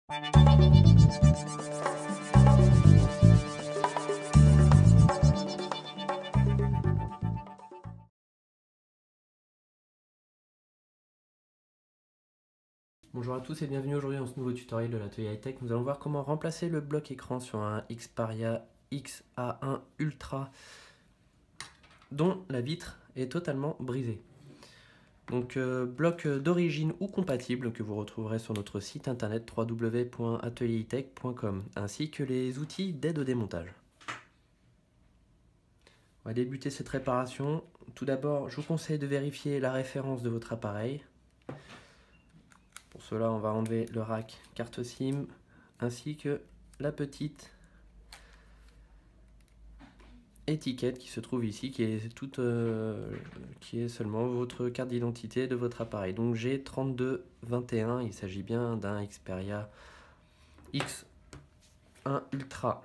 Bonjour à tous et bienvenue aujourd'hui dans ce nouveau tutoriel de l'atelier high-tech. Nous allons voir comment remplacer le bloc écran sur un Xperia XA1 Ultra dont la vitre est totalement brisée. Donc bloc d'origine ou compatible que vous retrouverez sur notre site internet www.atelierhightech.com ainsi que les outils d'aide au démontage. On va débuter cette réparation. Tout d'abord, je vous conseille de vérifier la référence de votre appareil. Pour cela, on va enlever le rack carte SIM ainsi que la petite étiquette qui se trouve ici, qui est seulement votre carte d'identité de votre appareil. Donc G3221, il s'agit bien d'un Xperia X1 Ultra.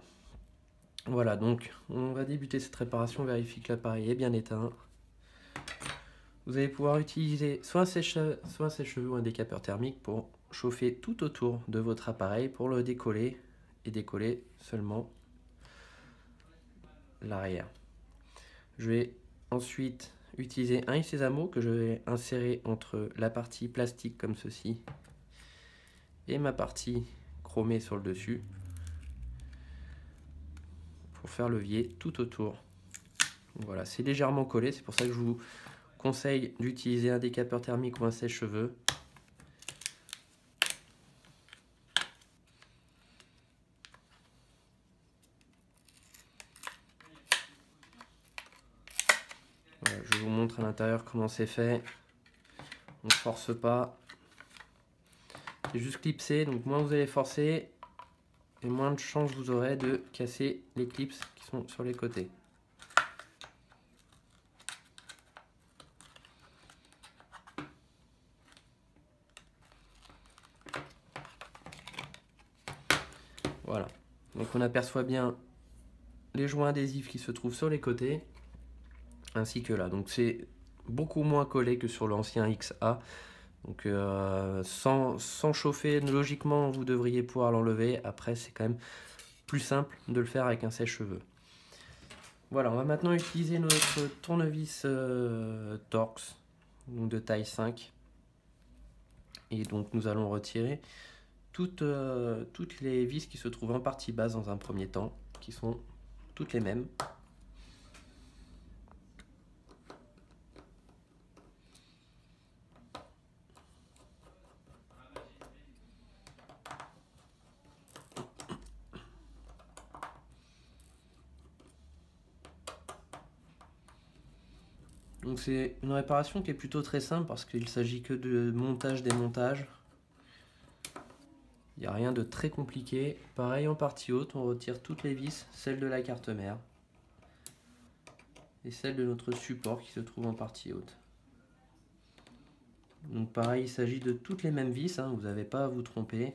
Voilà, donc on va débuter cette réparation. Vérifie que l'appareil est bien éteint. Vous allez pouvoir utiliser soit un sèche-cheveux ou un décapeur thermique pour chauffer tout autour de votre appareil pour le décoller et décoller seulement l'arrière. Je vais ensuite utiliser un sésamo que je vais insérer entre la partie plastique comme ceci et ma partie chromée sur le dessus pour faire levier tout autour. Voilà, c'est légèrement collé, c'est pour ça que je vous conseille d'utiliser un décapeur thermique ou un sèche-cheveux. Voilà, je vous montre à l'intérieur comment c'est fait. On ne force pas. C'est juste clipsé, donc moins vous allez forcer et moins de chance vous aurez de casser les clips qui sont sur les côtés. Voilà, donc on aperçoit bien les joints adhésifs qui se trouvent sur les côtés, ainsi que là. Donc c'est beaucoup moins collé que sur l'ancien XA. Donc sans chauffer, logiquement vous devriez pouvoir l'enlever. Après c'est quand même plus simple de le faire avec un sèche-cheveux. Voilà, on va maintenant utiliser notre tournevis Torx, donc de taille 5. Et donc nous allons retirer toutes les vis qui se trouvent en partie basse dans un premier temps, qui sont toutes les mêmes. Donc c'est une réparation qui est plutôt très simple parce qu'il s'agit que de montage-démontage. Il n'y a rien de très compliqué. Pareil en partie haute, on retire toutes les vis, celles de la carte mère et celles de notre support qui se trouve en partie haute. Donc pareil, il s'agit de toutes les mêmes vis, hein, vous n'avez pas à vous tromper.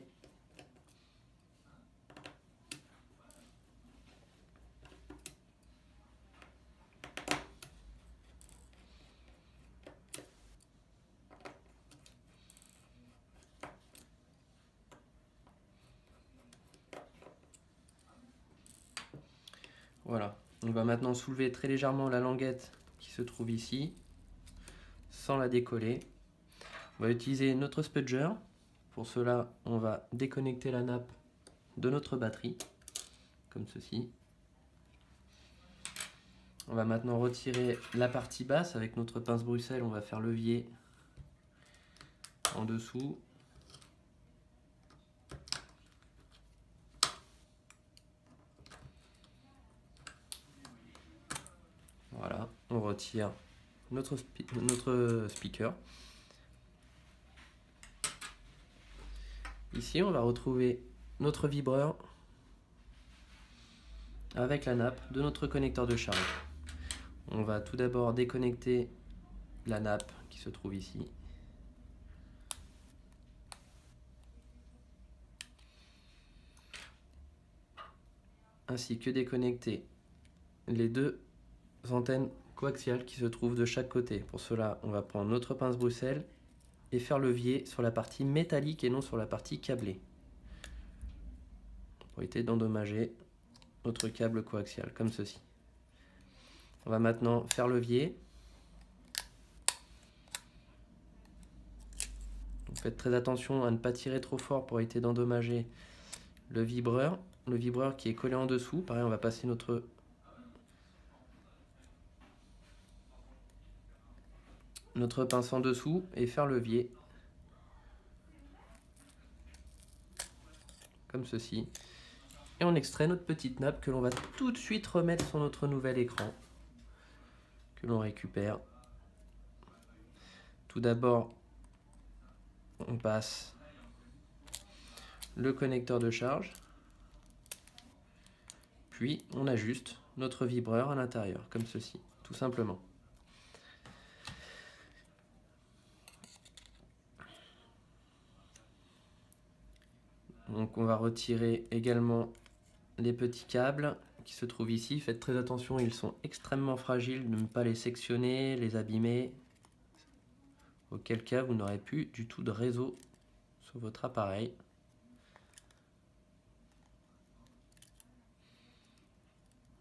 Voilà, on va maintenant soulever très légèrement la languette qui se trouve ici, sans la décoller. On va utiliser notre spudger. Pour cela, on va déconnecter la nappe de notre batterie, comme ceci. On va maintenant retirer la partie basse avec notre pince Bruxelles. On va faire levier en dessous. Voilà, on retire notre speaker. Ici, on va retrouver notre vibreur avec la nappe de notre connecteur de charge. On va tout d'abord déconnecter la nappe qui se trouve ici. Ainsi que déconnecter les deux antennes coaxiales qui se trouvent de chaque côté. Pour cela, on va prendre notre pince Bruxelles et faire levier sur la partie métallique et non sur la partie câblée. pour éviter d'endommager notre câble coaxial, comme ceci. On va maintenant faire levier. Donc faites très attention à ne pas tirer trop fort pour éviter d'endommager le vibreur. Le vibreur qui est collé en dessous. Pareil, on va passer notre pince en dessous et faire levier. Comme ceci. Et on extrait notre petite nappe que l'on va tout de suite remettre sur notre nouvel écran. Que l'on récupère. Tout d'abord, on passe le connecteur de charge. Puis on ajuste notre vibreur à l'intérieur, comme ceci, tout simplement. Donc on va retirer également les petits câbles qui se trouvent ici. Faites très attention, ils sont extrêmement fragiles, de ne pas les sectionner, les abîmer. Auquel cas vous n'aurez plus du tout de réseau sur votre appareil.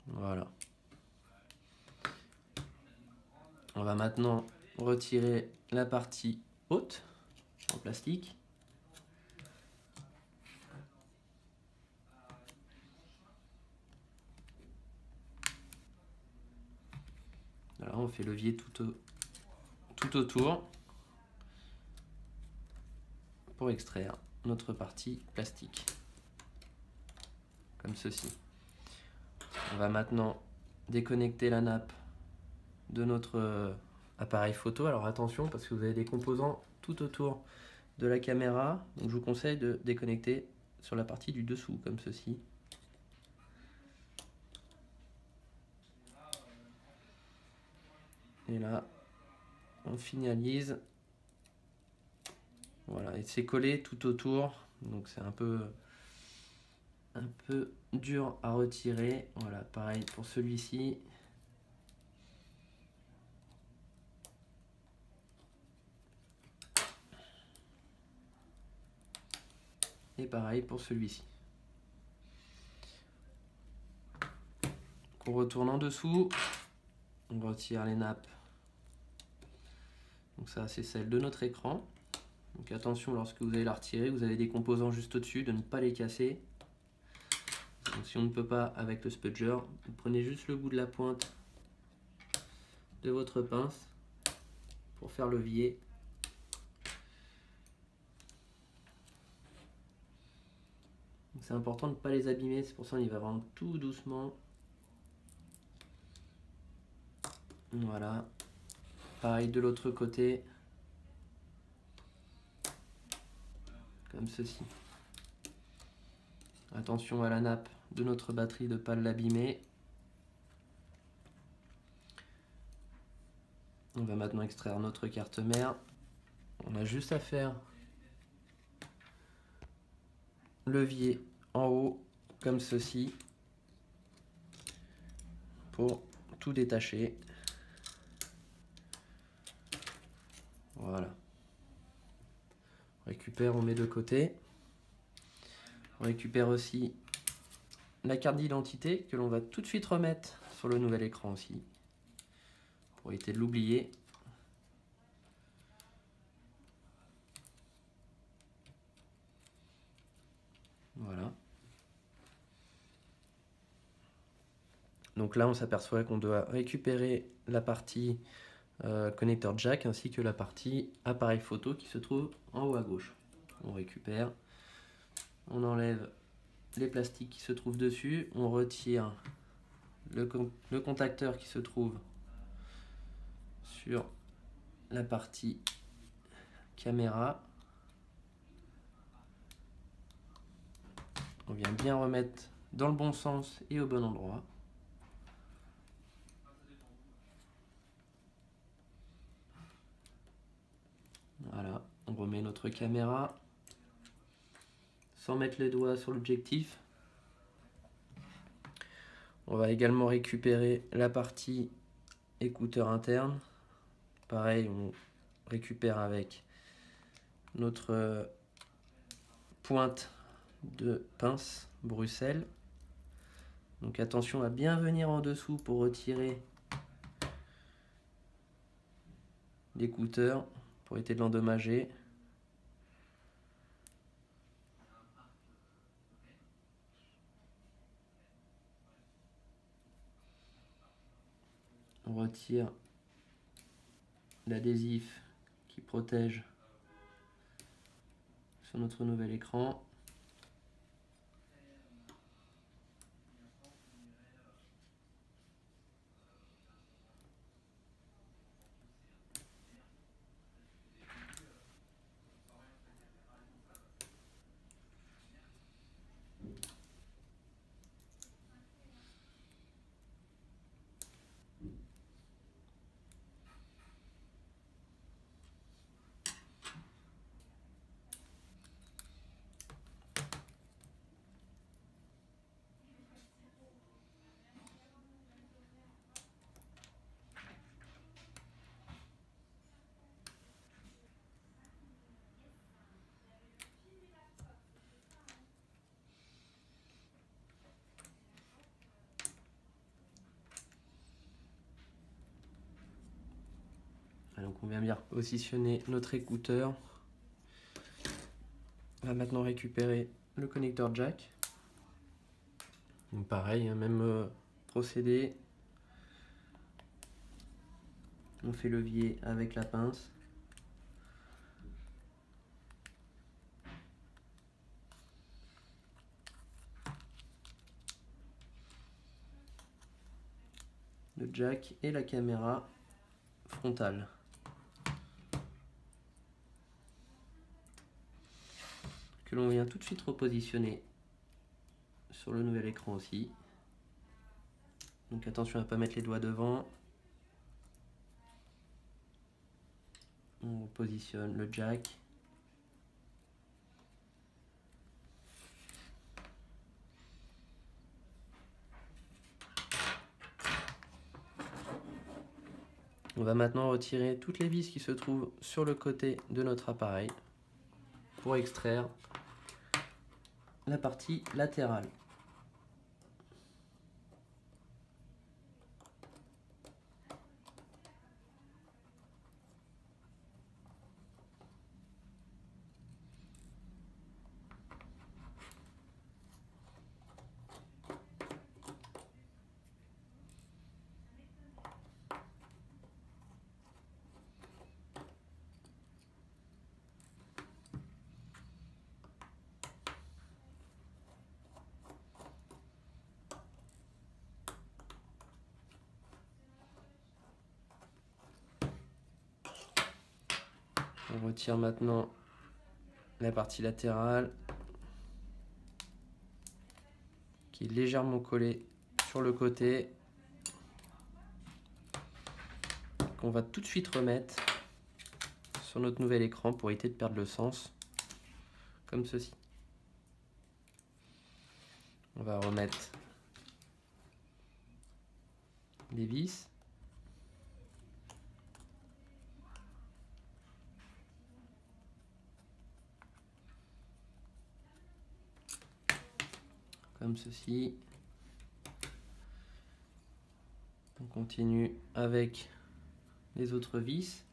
Voilà. On va maintenant retirer la partie haute en plastique. Voilà, on fait levier tout autour pour extraire notre partie plastique, comme ceci. On va maintenant déconnecter la nappe de notre appareil photo. Alors attention parce que vous avez des composants tout autour de la caméra, donc je vous conseille de déconnecter sur la partie du dessous, comme ceci. Et là, on finalise. Voilà, et c'est collé tout autour, donc c'est un peu dur à retirer. Voilà, pareil pour celui-ci. Et pareil pour celui-ci. On retourne en dessous, on retire les nappes. Donc ça, c'est celle de notre écran. Donc attention, lorsque vous allez la retirer, vous avez des composants juste au-dessus, de ne pas les casser. Donc si on ne peut pas avec le spudger, vous prenez juste le bout de la pointe de votre pince pour faire levier. C'est important de ne pas les abîmer, c'est pour ça qu'on y va vraiment tout doucement. Voilà. Pareil de l'autre côté. Comme ceci. Attention à la nappe de notre batterie de ne pas l'abîmer. On va maintenant extraire notre carte mère. On a juste à faire levier en haut, comme ceci, pour tout détacher. Voilà. On récupère, on met de côté. On récupère aussi la carte d'identité que l'on va tout de suite remettre sur le nouvel écran aussi, pour éviter de l'oublier. Voilà. Donc là, on s'aperçoit qu'on doit récupérer la partie connecteur jack ainsi que la partie appareil photo qui se trouve en haut à gauche. On récupère, on enlève les plastiques qui se trouvent dessus, on retire le contacteur qui se trouve sur la partie caméra. On vient bien remettre dans le bon sens et au bon endroit. Voilà, on remet notre caméra sans mettre les doigts sur l'objectif. On va également récupérer la partie écouteur interne. Pareil, on récupère avec notre pointe de pince Bruxelles. Donc attention à bien venir en dessous pour retirer l'écouteur pour éviter de l'endommager. On retire l'adhésif qui protège sur notre nouvel écran. Donc on vient bien positionner notre écouteur. On va maintenant récupérer le connecteur jack. Donc pareil, hein, même procédé. On fait levier avec la pince. Le jack et la caméra frontale. Que l'on vient tout de suite repositionner sur le nouvel écran aussi. Donc attention à ne pas mettre les doigts devant. On positionne le jack. On va maintenant retirer toutes les vis qui se trouvent sur le côté de notre appareil pour extraire la partie latérale. On retire maintenant la partie latérale qui est légèrement collée sur le côté, qu'on va tout de suite remettre sur notre nouvel écran pour éviter de perdre le sens, comme ceci. On va remettre les vis. Comme ceci. On continue avec les autres vis.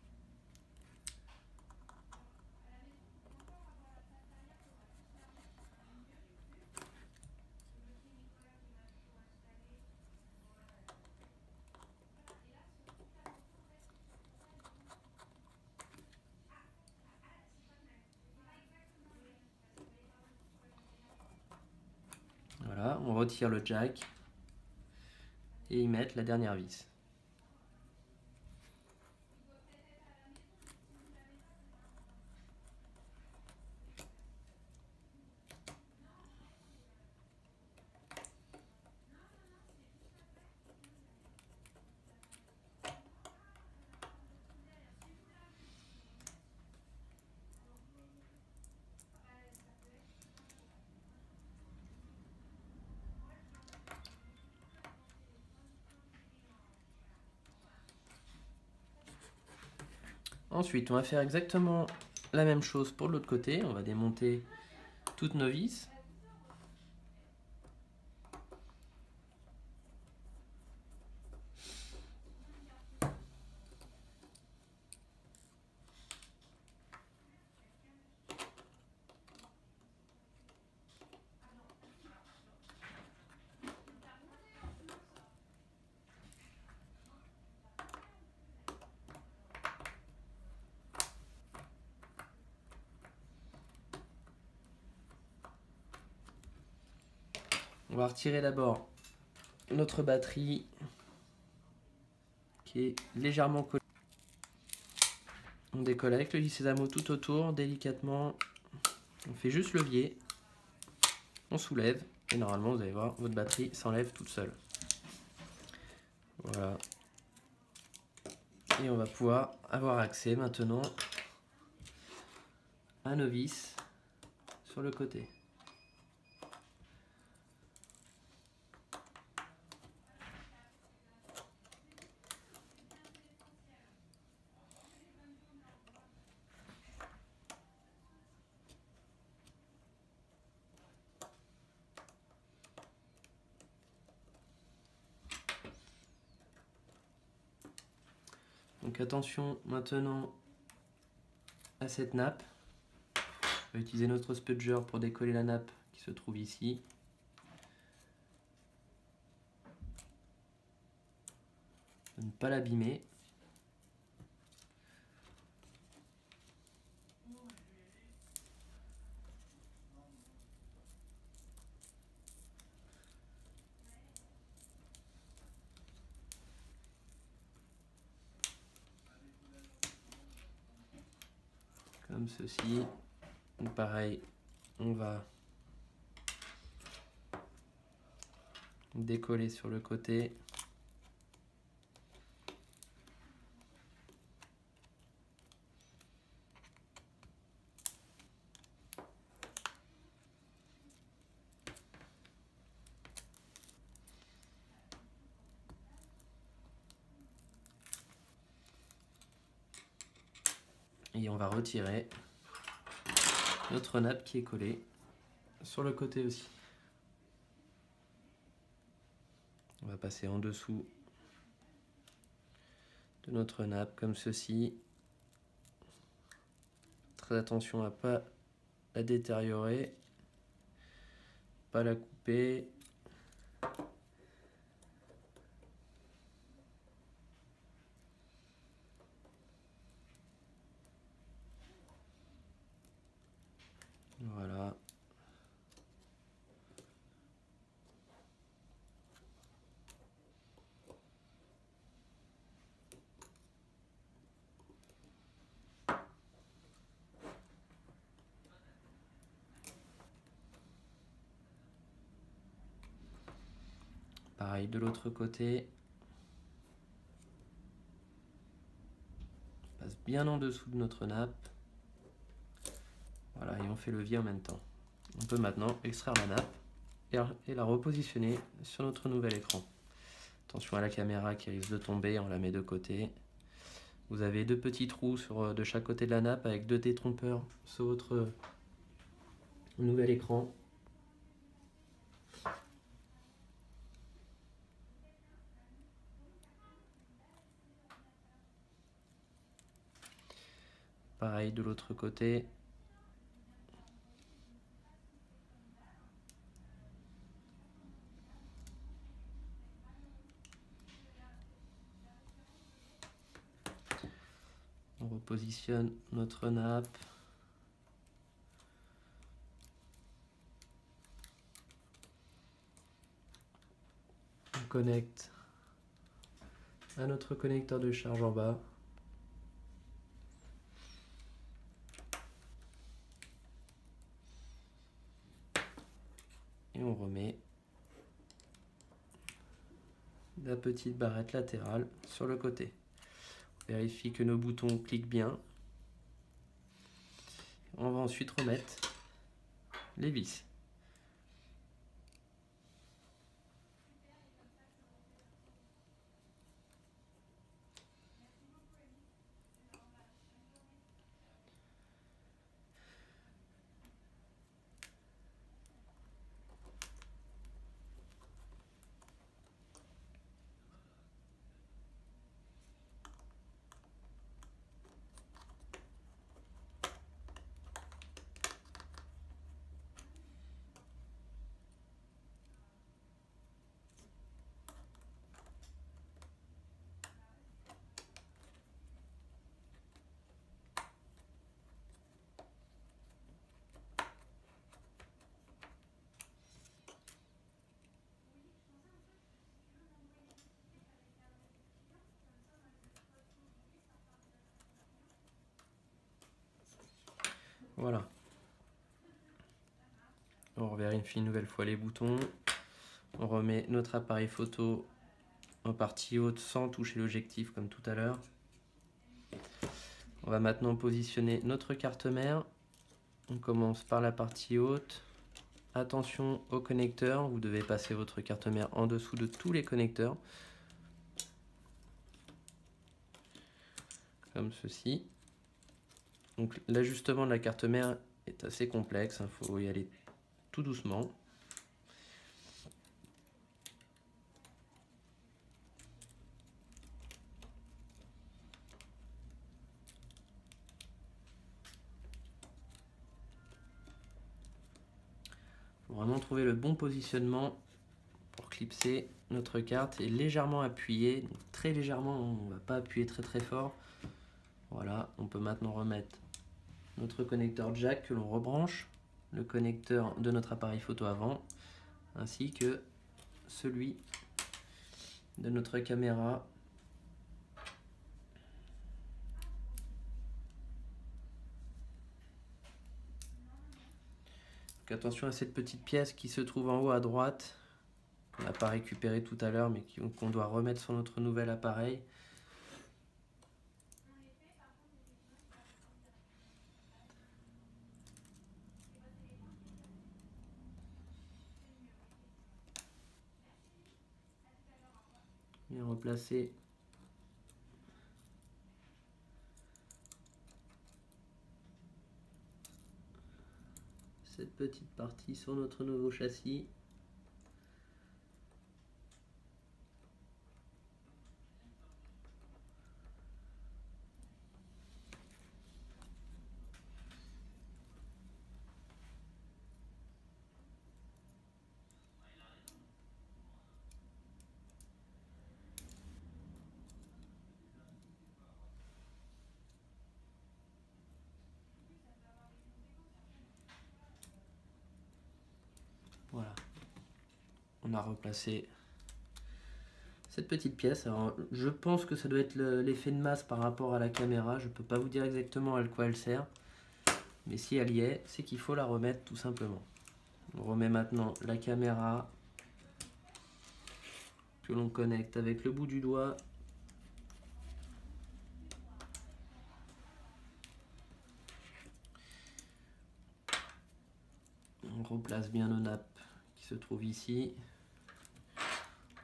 Voilà, on retire le jack et y mettre la dernière vis. Ensuite, on va faire exactement la même chose pour l'autre côté. On va démonter toutes nos vis. On va retirer d'abord notre batterie qui est légèrement collée. On décolle avec le sésamo tout autour, délicatement. On fait juste levier. On soulève et normalement vous allez voir, votre batterie s'enlève toute seule. Voilà. Et on va pouvoir avoir accès maintenant à nos vis sur le côté. Donc attention maintenant à cette nappe. On va utiliser notre spudger pour décoller la nappe qui se trouve ici. Ne pas l'abîmer. Comme ceci. Donc pareil, on va décoller sur le côté. Et on va retirer notre nappe qui est collée sur le côté aussi. On va passer en dessous de notre nappe comme ceci. Très attention à ne pas la détériorer, pas la couper. Voilà. Pareil de l'autre côté. On passe bien en dessous de notre nappe. Voilà, et on fait levier en même temps. On peut maintenant extraire la nappe et la repositionner sur notre nouvel écran. Attention à la caméra qui risque de tomber, on la met de côté. Vous avez deux petits trous de chaque côté de la nappe avec deux détrompeurs sur votre nouvel écran. Pareil de l'autre côté. On repositionne notre nappe. On connecte à notre connecteur de charge en bas. Et on remet la petite barrette latérale sur le côté. On vérifie que nos boutons cliquent bien. On va ensuite remettre les vis. Voilà. On revérifie une nouvelle fois les boutons. On remet notre appareil photo en partie haute sans toucher l'objectif comme tout à l'heure. On va maintenant positionner notre carte mère. On commence par la partie haute. Attention aux connecteurs, vous devez passer votre carte mère en dessous de tous les connecteurs. Comme ceci. Donc l'ajustement de la carte mère est assez complexe, il faut y aller tout doucement. Il faut vraiment trouver le bon positionnement pour clipser notre carte et légèrement appuyer, donc très légèrement, on ne va pas appuyer très fort. Voilà, on peut maintenant remettre notre connecteur jack que l'on rebranche, le connecteur de notre appareil photo avant, ainsi que celui de notre caméra. Donc attention à cette petite pièce qui se trouve en haut à droite, qu'on n'a pas récupéré tout à l'heure mais qu'on doit remettre sur notre nouvel appareil. Et replacer cette petite partie sur notre nouveau châssis. Voilà, on a replacé cette petite pièce. Alors, je pense que ça doit être l'effet de masse par rapport à la caméra. Je ne peux pas vous dire exactement à quoi elle sert. Mais si elle y est, c'est qu'il faut la remettre tout simplement. On remet maintenant la caméra que l'on connecte avec le bout du doigt. On replace bien nos nappes qui se trouvent ici.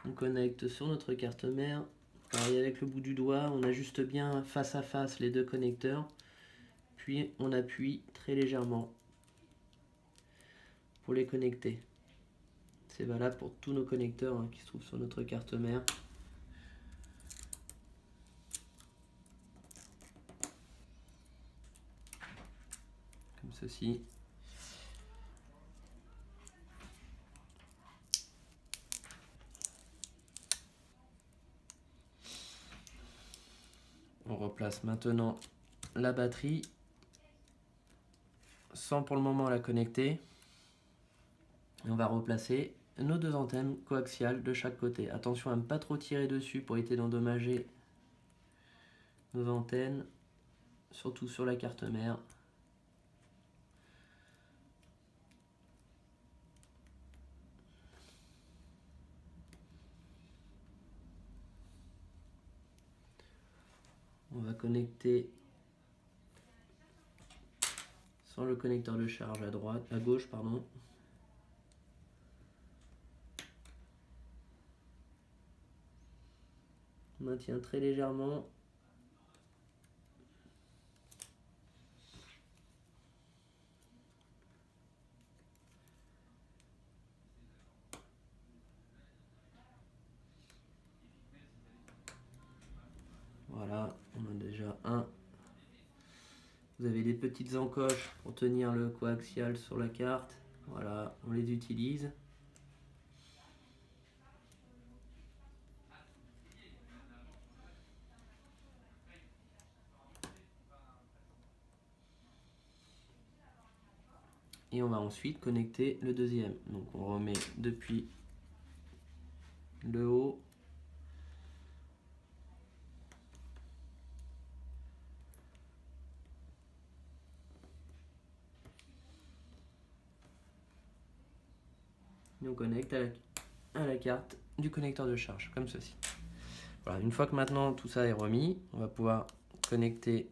On connecte sur notre carte mère. Pareil avec le bout du doigt, on ajuste bien face à face les deux connecteurs. Puis on appuie très légèrement pour les connecter. C'est valable pour tous nos connecteurs qui se trouvent sur notre carte mère. Comme ceci. On replace maintenant la batterie sans pour le moment la connecter. Et on va replacer nos deux antennes coaxiales de chaque côté. Attention à ne pas trop tirer dessus pour éviter d'endommager nos antennes, surtout sur la carte mère. On va connecter sans le connecteur de charge à gauche, pardon. On maintient très légèrement. Voilà, on a déjà un. Vous avez des petites encoches pour tenir le coaxial sur la carte. Voilà, on les utilise. Et on va ensuite connecter le deuxième. Donc on remet depuis le haut. et on connecte à la carte du connecteur de charge, comme ceci. Voilà, une fois que maintenant tout ça est remis, on va pouvoir connecter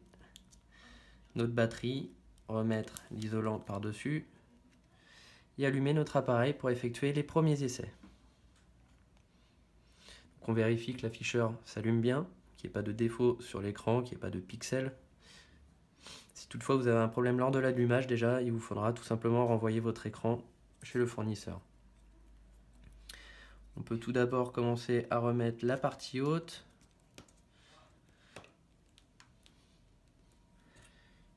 notre batterie, remettre l'isolant par-dessus et allumer notre appareil pour effectuer les premiers essais. Donc on vérifie que l'afficheur s'allume bien, qu'il n'y ait pas de défaut sur l'écran, qu'il n'y ait pas de pixels. Si toutefois vous avez un problème lors de l'allumage, déjà, il vous faudra tout simplement renvoyer votre écran chez le fournisseur. On peut tout d'abord commencer à remettre la partie haute,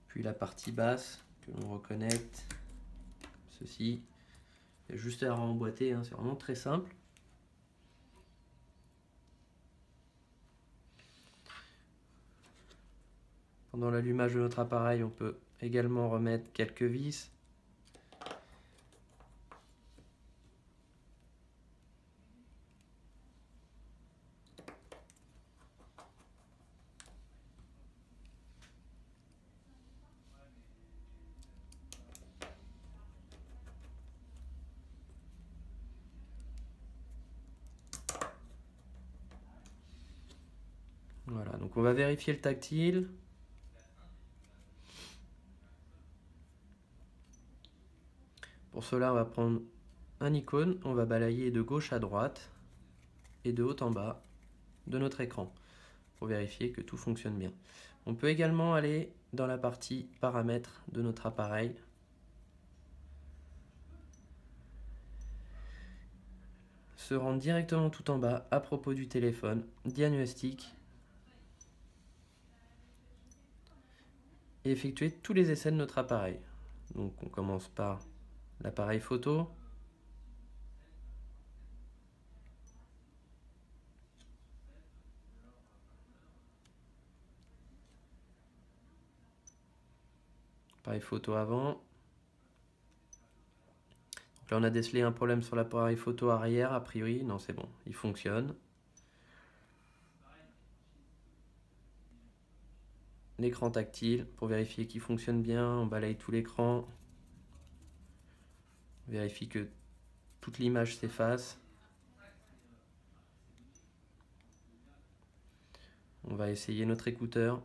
puis la partie basse que l'on reconnecte, ceci. Il y a juste à remboîter, hein, c'est vraiment très simple. Pendant l'allumage de notre appareil, on peut également remettre quelques vis. Voilà, donc on va vérifier le tactile. Pour cela, on va prendre un icône, on va balayer de gauche à droite et de haut en bas de notre écran pour vérifier que tout fonctionne bien. On peut également aller dans la partie paramètres de notre appareil. Se rendre directement tout en bas à propos du téléphone, diagnostic, et effectuer tous les essais de notre appareil. Donc on commence par l'appareil photo. Appareil photo avant. Donc là on a décelé un problème sur l'appareil photo arrière, a priori, non c'est bon, il fonctionne. L'écran tactile, pour vérifier qu'il fonctionne bien, on balaye tout l'écran. Vérifie que toute l'image s'efface. On va essayer notre écouteur.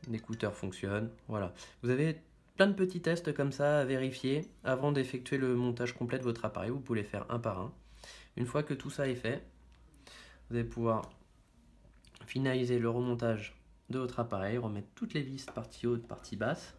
L'écouteur fonctionne, voilà. Vous avez plein de petits tests comme ça à vérifier avant d'effectuer le montage complet de votre appareil. Vous pouvez les faire un par un. Une fois que tout ça est fait, vous allez pouvoir finaliser le remontage de votre appareil, remettre toutes les vis partie haute, partie basse.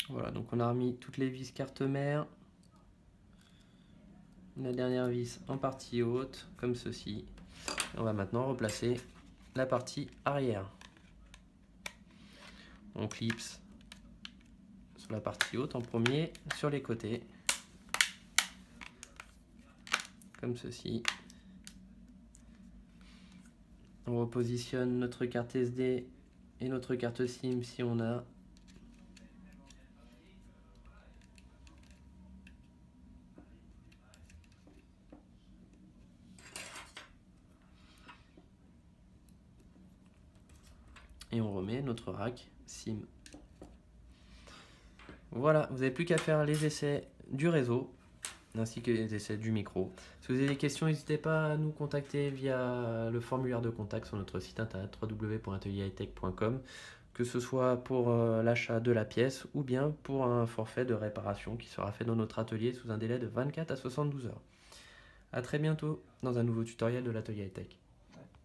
Voilà, donc on a remis toutes les vis carte mère. La dernière vis en partie haute, comme ceci. On va maintenant replacer la partie arrière. On clipse sur la partie haute en premier, sur les côtés, comme ceci. On repositionne notre carte SD et notre carte SIM si on a. Et on remet notre rack SIM. Voilà, vous n'avez plus qu'à faire les essais du réseau ainsi que les essais du micro. Si vous avez des questions, n'hésitez pas à nous contacter via le formulaire de contact sur notre site internet www.atelierhightech.com, que ce soit pour l'achat de la pièce ou bien pour un forfait de réparation qui sera fait dans notre atelier sous un délai de 24 à 72 heures. A très bientôt dans un nouveau tutoriel de l'atelier hightech.